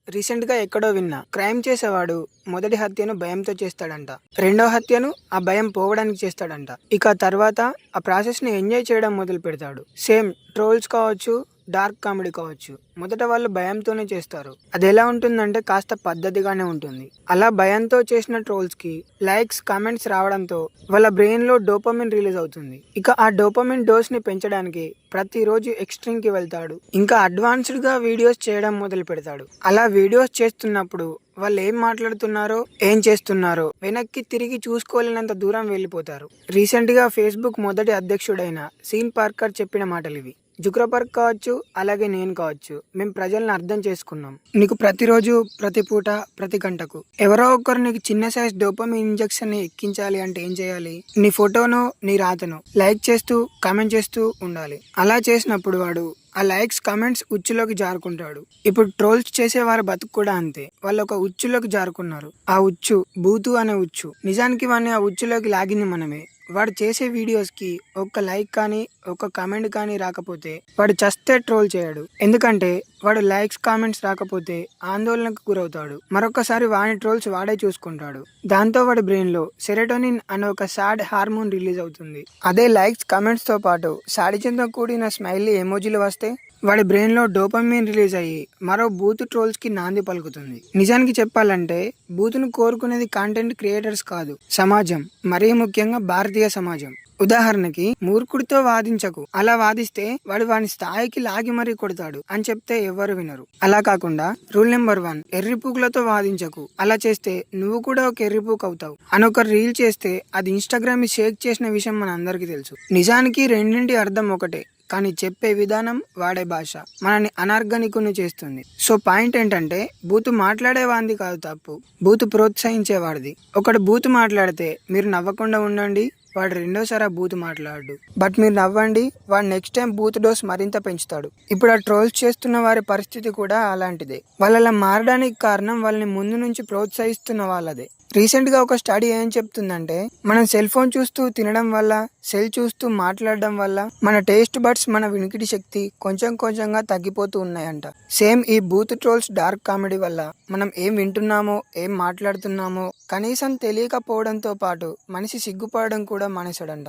రీసెంట్‌గా ఎక్కడో విన్నా. క్రైమ్ చేసేవాడు మొదటి హత్యను భయంతో చేస్తాడంట. రెండో హత్యను ఆ భయం పోవడానికి చేస్తాడంట. ఇక తర్వాత ఆ ప్రాసెస్‌ని ఎంజాయ్ చేయడం మొదలుపెడతాడు. సేమ్ ట్రోల్స్ కావచ్చు, డార్క్ కామెడీ కావచ్చు. మొదట వాళ్ళు భయంతోనే చేస్తారు. అదెలా ఉంటుందంటే కాస్త పద్ధతిగానే ఉంటుంది. అలా భయంతో చేసిన ట్రోల్స్‌కి లైక్స్, కామెంట్స్ రావడంతో వాళ్ళ బ్రెయిన్‌లో డోపమిన్ రిలీజ్ అవుతుంది. ఇక ఆ డోపమిన్ డోస్‌ని పెంచడానికి ప్రతిరోజు ఎక్స్‌ట్రీమ్‌కి వెళ్తాడు. ఇంకా అడ్వాన్స్‌డ్‌గా వీడియోస్ చేయడం మొదలుపెడతాడు. అలా వీడియోస్ చేస్తున్నప్పుడు వాళ్ళు ఏం మాట్లాడుతున్నారో, ఏం చేస్తున్నారో వెనక్కి తిరిగి చూసుకోలేనంత దూరం వెళ్ళిపోతారు. రీసెంట్‌గా ఫేస్‌బుక్ మొదటి అధ్యక్షుడైన సీన్ పార్కర్ చెప్పిన మాటలివి. జుకర్బర్గ్ కావచ్చు, అలాగే నేను కావచ్చు, మేము ప్రజల్ని అర్థం చేసుకున్నాం. నీకు ప్రతిరోజు, ప్రతి పూట, ప్రతి గంటకు ఎవరో ఒకరు నీకు చిన్న సైజ్ డోపమిన్ ఇంజెక్షన్ ని ఎక్కించాలి అంటే ఏం చేయాలి? నీ ఫోటోను, నీ రాతను లైక్ చేస్తూ, కామెంట్ చేస్తూ ఉండాలి. అలా చేసినప్పుడు వాడు ఆ లైక్స్, కామెంట్స్ ఉచ్చులోకి జారుకుంటాడు. ఇప్పుడు ట్రోల్స్ చేసేవారి బతుకు కూడా అంతే. వాళ్ళు ఒక ఉచ్చులోకి జారుకున్నారు. ఆ ఉచ్చు బూతు అనే ఉచ్చు. నిజానికి వాడిని ఆ ఉచ్చులోకి లాగింది మనమే. వాడు చేసే వీడియోస్కి ఒక్క లైక్ కానీ, ఒక్క కామెంట్ కానీ రాకపోతే వాడు చస్తే ట్రోల్ చేయడు. ఎందుకంటే వాడు లైక్స్, కామెంట్స్ రాకపోతే ఆందోళనకు గురవుతాడు. మరొకసారి వాని ట్రోల్స్ వాడే చూసుకుంటాడు. దాంతో వాడి బ్రెయిన్ లో సెరోటోనిన్ అనే ఒక సాడ్ హార్మోన్ రిలీజ్ అవుతుంది. అదే లైక్స్, కామెంట్స్ తో పాటు సాడిజంతో కూడిన స్మైలీ ఎమోజీలు వస్తే వాడి బ్రెయిన్ లో డోపమిన్ రిలీజ్ అయ్యి మరో బూత్ ట్రోల్స్ కి నాంది పలుకుతుంది. నిజానికి చెప్పాలంటే బూతును కోరుకునేది కంటెంట్ క్రియేటర్స్ కాదు, సమాజం. మరీ ముఖ్యంగా భారతీయ సమాజం. ఉదాహరణకి, మూర్ఖుడితో వాదించకు, అలా వాదిస్తే వాడి స్థాయికి లాగి మరీ కొడతాడు అని చెప్తే ఎవ్వరు వినరు. అలా కాకుండా రూల్ నెంబర్ 1, ఎర్రిపూకులతో వాదించకు, అలా చేస్తే నువ్వు కూడా ఒక ఎర్రిపూకు అవుతావు అని ఒక రీల్ చేస్తే అది ఇన్స్టాగ్రామ్ ని షేక్ చేసిన విషయం మన అందరికీ తెలుసు. నిజానికి రెండింటి అర్థం ఒకటే, కానీ చెప్పే విధానం, వాడే భాష మనని అనార్గానికుని చేస్తుంది. సో పాయింట్ ఏంటంటే బూతు మాట్లాడేవాడిది కాదు తప్పు, బూతు ప్రోత్సహించేవాడిది. ఒకడు బూతు మాట్లాడితే మీరు నవ్వకుండా ఉండండి, వాడు రెండోసారి ఆ బూతు మాట్లాడు. బట్ మీరు నవ్వండి, వాడు నెక్స్ట్ టైం బూత్ డోస్ మరింత పెంచుతాడు. ఇప్పుడు ఆ ట్రోల్స్ చేస్తున్న వారి పరిస్థితి కూడా అలాంటిదే. వాళ్ళ మారడానికి కారణం వాళ్ళని ముందు నుంచి ప్రోత్సహిస్తున్న వాళ్ళదే. రీసెంట్ గా ఒక స్టడీ ఏం చెప్తుందంటే, మనం సెల్ ఫోన్ చూస్తూ తినడం వల్ల, సెల్ చూస్తూ మాట్లాడడం వల్ల మన టేస్ట్ బడ్స్, మన వినికిడి శక్తి కొంచెం కొంచెంగా తగ్గిపోతూ ఉన్నాయంట. సేమ్ ఈ బూత్ ట్రోల్స్, డార్క్ కామెడీ వల్ల మనం ఏం వింటున్నామో, ఏం మాట్లాడుతున్నామో కనీసం తెలియకపోవడంతో పాటు మనిషి సిగ్గుపడడం కూడా మానేశాడంట.